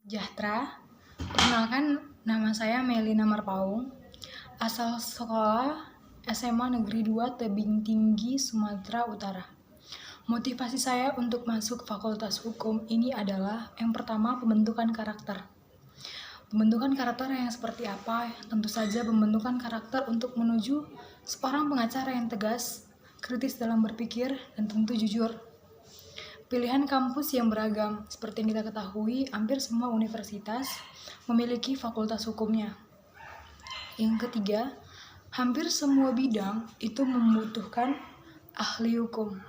Sejahtera, perkenalkan nama saya Melina Marpaung, asal sekolah SMA Negeri 2 Tebing Tinggi, Sumatera Utara. Motivasi saya untuk masuk Fakultas Hukum ini adalah yang pertama pembentukan karakter. Pembentukan karakter yang seperti apa? Tentu saja pembentukan karakter untuk menuju seorang pengacara yang tegas, kritis dalam berpikir, dan tentu jujur. Pilihan kampus yang beragam, seperti yang kita ketahui, hampir semua universitas memiliki fakultas hukumnya. Yang ketiga, hampir semua bidang itu membutuhkan ahli hukum.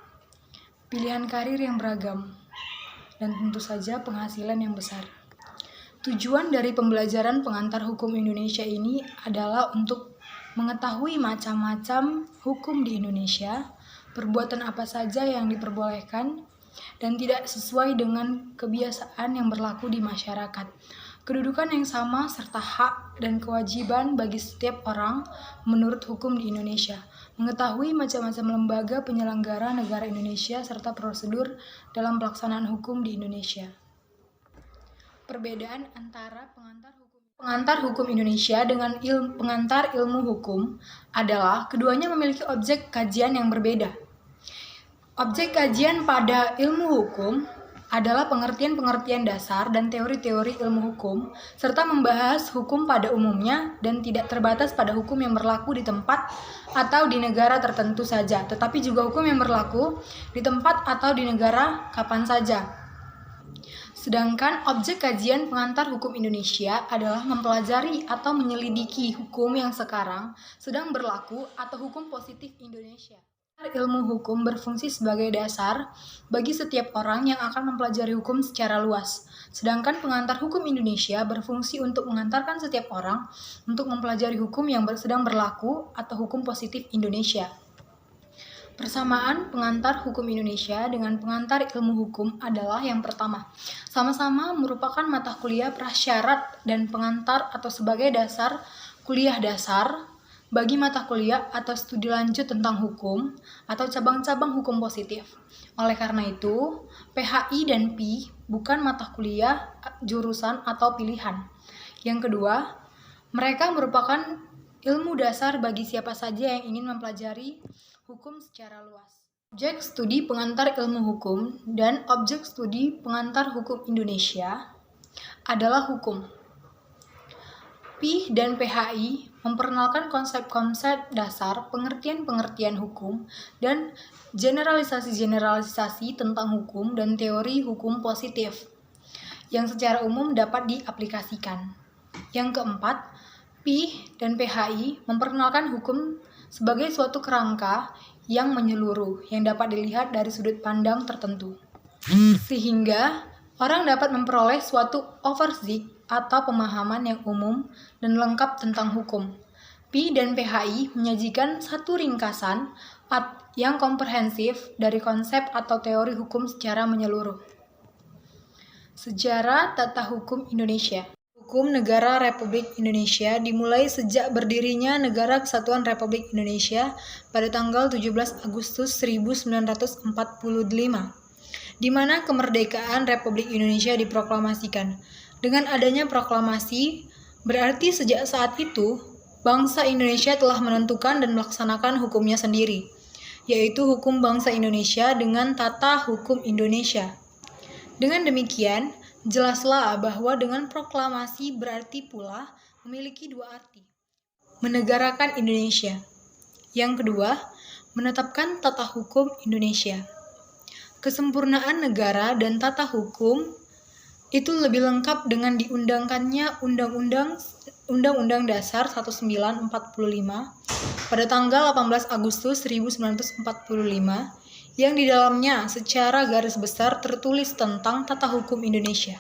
Pilihan karir yang beragam, dan tentu saja penghasilan yang besar. Tujuan dari pembelajaran pengantar hukum Indonesia ini adalah untuk mengetahui macam-macam hukum di Indonesia, perbuatan apa saja yang diperbolehkan, dan tidak sesuai dengan kebiasaan yang berlaku di masyarakat. Kedudukan yang sama serta hak dan kewajiban bagi setiap orang menurut hukum di Indonesia. Mengetahui macam-macam lembaga penyelenggara negara Indonesia serta prosedur dalam pelaksanaan hukum di Indonesia. Perbedaan antara pengantar hukum Indonesia dengan pengantar ilmu hukum adalah keduanya memiliki objek kajian yang berbeda. Objek kajian pada ilmu hukum adalah pengertian-pengertian dasar dan teori-teori ilmu hukum, serta membahas hukum pada umumnya dan tidak terbatas pada hukum yang berlaku di tempat atau di negara tertentu saja, tetapi juga hukum yang berlaku di tempat atau di negara kapan saja. Sedangkan objek kajian pengantar hukum Indonesia adalah mempelajari atau menyelidiki hukum yang sekarang sedang berlaku atau hukum positif Indonesia. Ilmu hukum berfungsi sebagai dasar bagi setiap orang yang akan mempelajari hukum secara luas. Sedangkan pengantar hukum Indonesia berfungsi untuk mengantarkan setiap orang untuk mempelajari hukum yang sedang berlaku atau hukum positif Indonesia. Persamaan pengantar hukum Indonesia dengan pengantar ilmu hukum adalah yang pertama, sama-sama merupakan mata kuliah prasyarat dan pengantar atau sebagai dasar kuliah dasar bagi mata kuliah atau studi lanjut tentang hukum atau cabang-cabang hukum positif. Oleh karena itu, PHI dan PI bukan mata kuliah, jurusan, atau pilihan. Yang kedua, mereka merupakan ilmu dasar bagi siapa saja yang ingin mempelajari hukum secara luas. Objek studi pengantar ilmu hukum dan objek studi pengantar hukum Indonesia adalah hukum. PI dan PHI memperkenalkan konsep-konsep dasar, pengertian-pengertian hukum, dan generalisasi-generalisasi tentang hukum dan teori hukum positif yang secara umum dapat diaplikasikan. Yang keempat, PI dan PHI memperkenalkan hukum sebagai suatu kerangka yang menyeluruh yang dapat dilihat dari sudut pandang tertentu, sehingga orang dapat memperoleh suatu overview atau pemahaman yang umum dan lengkap tentang hukum. PI dan PHI menyajikan satu ringkasan yang komprehensif dari konsep atau teori hukum secara menyeluruh. Sejarah tata hukum Indonesia. Hukum Negara Republik Indonesia dimulai sejak berdirinya Negara Kesatuan Republik Indonesia pada tanggal 17 Agustus 1945, di mana kemerdekaan Republik Indonesia diproklamasikan. Dengan adanya proklamasi, berarti sejak saat itu, bangsa Indonesia telah menentukan dan melaksanakan hukumnya sendiri, yaitu hukum bangsa Indonesia dengan tata hukum Indonesia. Dengan demikian, jelaslah bahwa dengan proklamasi berarti pula memiliki dua arti. Menegarakan Indonesia. Yang kedua, menetapkan tata hukum Indonesia. Kesempurnaan negara dan tata hukum itu lebih lengkap dengan diundangkannya Undang-Undang Dasar 1945 pada tanggal 18 Agustus 1945 yang di dalamnya secara garis besar tertulis tentang tata hukum Indonesia.